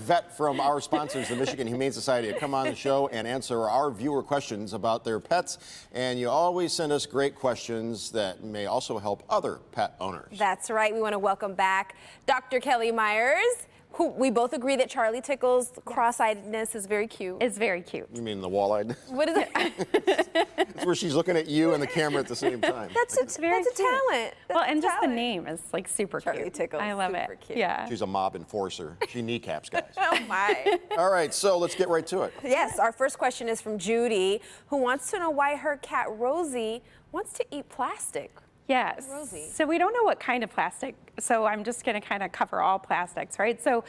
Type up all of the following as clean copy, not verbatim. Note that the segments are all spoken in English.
vet from our sponsors, the Michigan Humane Society, to come on the show and answer our viewer questions about their pets. And you always send us great questions that may also help other pet owners. That's right. We want to welcome back Dr. Kelly Myers, who we both agree that Charlie Tickle's cross-eyedness is very cute. It's very cute. You mean the wall-eyed? What is it? It's where she's looking at you and the camera at the same time. That's a talent. Well, and just the name is like super Charlie cute. Tickle. I love Super it. cute. Yeah. She's a mob enforcer. She kneecaps guys. Oh, my. All right, so let's get right to it. Yes, our first question is from Judy, who wants to know why her cat Rosie wants to eat plastic. Yes. Rosie. So we don't know what kind of plastic, so I'm just going to kind of cover all plastics, right? So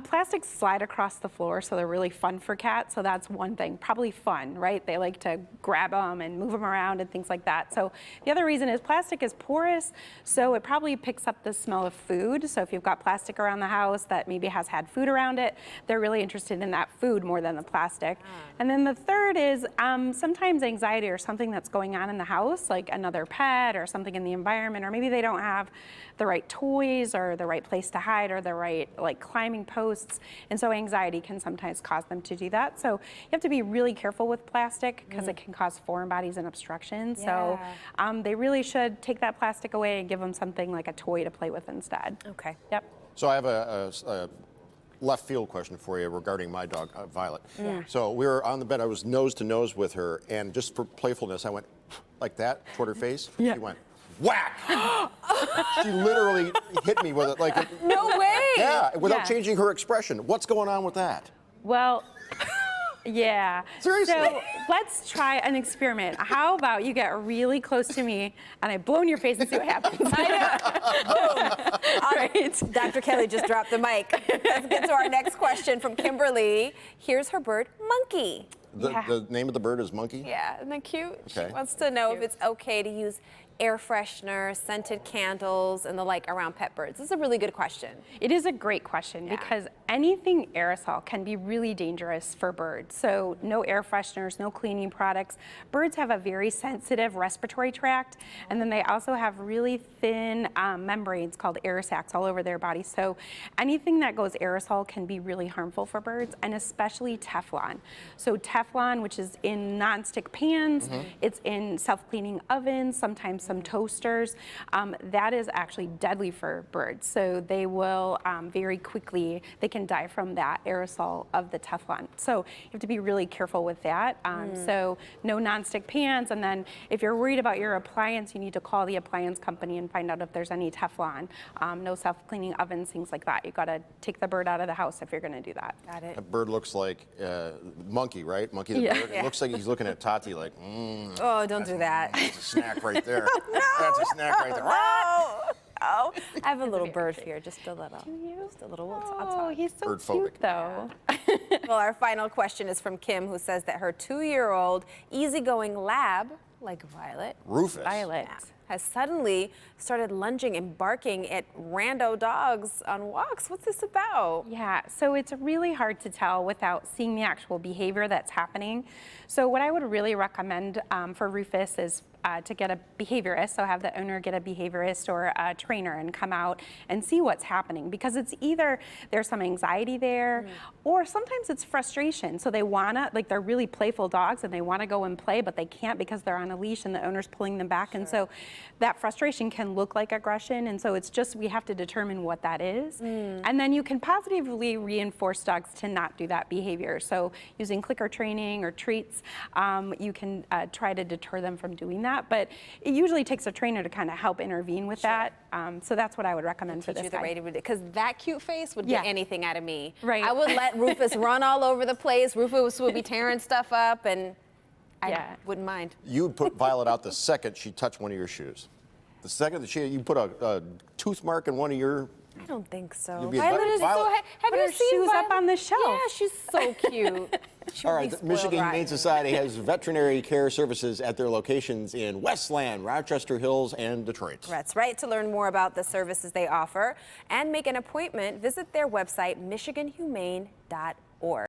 plastics slide across the floor, so they're really fun for cats. So that's one thing, probably fun, right? They like to grab them and move them around and things like that. So the other reason is plastic is porous, so it probably picks up the smell of food. So if you've got plastic around the house that maybe has had food around it, they're really interested in that food more than the plastic. And then the third is sometimes anxiety or something that's going on in the house, like another pet or something in the environment, or maybe they don't have the right toys or the right place to hide or the right like climbing posts, and so anxiety can sometimes cause them to do that. So you have to be really careful with plastic because it can cause foreign bodies and obstruction. So they really should take that plastic away and give them something like a toy to play with instead. Okay. Yep. So I have a left field question for you regarding my dog, Violet. So we were on the bed. I was nose to nose with her, and just for playfulness, I went like that toward her face. Yeah. She went whack. She literally hit me with it like No way. yeah, without Yeah. changing her expression. What's going on with that? Well, yeah. Seriously? So let's try an experiment. How about you get really close to me and I blow in your face and see what happens? All right. Dr. Kelly just dropped the mic. Let's get to our next question from Kimberly. Here's her bird, Monkey. The name of the bird is Monkey? Yeah, isn't that cute? Okay. She wants to know if it's okay to use air freshener, scented candles, and the like around pet birds. This is a really good question. It is a great question because anything aerosol can be really dangerous for birds. So no air fresheners, no cleaning products. Birds have a very sensitive respiratory tract, and then they also have really thin membranes called air sacs all over their body. So anything that goes aerosol can be really harmful for birds, and especially Teflon. So Teflon, which is in nonstick pans, it's in self-cleaning ovens, sometimes some toasters, that is actually deadly for birds. So they will very quickly, they can die from that aerosol of the Teflon. So you have to be really careful with that. So no nonstick pans, and then if you're worried about your appliance, you need to call the appliance company and find out if there's any Teflon. No self-cleaning ovens, things like that. You gotta take the bird out of the house if you're gonna do that. Got it. That bird looks like Monkey, right? Monkey the bird. It looks like he's looking at Tati like, Oh, don't do that. that's a snack right there. No. That's a snack right there. Oh, I have a little bird here, just a little. Do you? Just a little. I'll Oh, talk. he's so Bird cute phobic. though. Well, our final question is from Kim, who says that her 2-year-old easygoing lab, like Violet, Rufus. Violet. has suddenly started lunging and barking at rando dogs on walks. What's this about? Yeah, so it's really hard to tell without seeing the actual behavior that's happening. So what I would really recommend for Rufus is to get a behaviorist, so have the owner get a behaviorist or a trainer and come out and see what's happening, because it's either there's some anxiety there or sometimes it's frustration. So they wanna, like they're really playful dogs and they wanna go and play, but they can't because they're on a leash and the owner's pulling them back. And so that frustration can look like aggression. And so it's just, we have to determine what that is. And then you can positively reinforce dogs to not do that behavior. So using clicker training or treats, you can try to deter them from doing that. But it usually takes a trainer to kind of help intervene with that. So that's what I would recommend for this guy. Because that cute face would get anything out of me. Right. I would let Rufus run all over the place. Rufus would be tearing stuff up, and I wouldn't mind. You would put Violet out the second she touched one of your shoes. The second that you put a tooth mark in one of your. I don't think so. You'd be Violet is Violet- so. Have Put you her seen shoes up Violet? on the shelf. Yeah, she's so cute. All right, the Michigan Humane Society has veterinary care services at their locations in Westland, Rochester Hills, and Detroit. That's right. To learn more about the services they offer and make an appointment, visit their website, michiganhumane.org.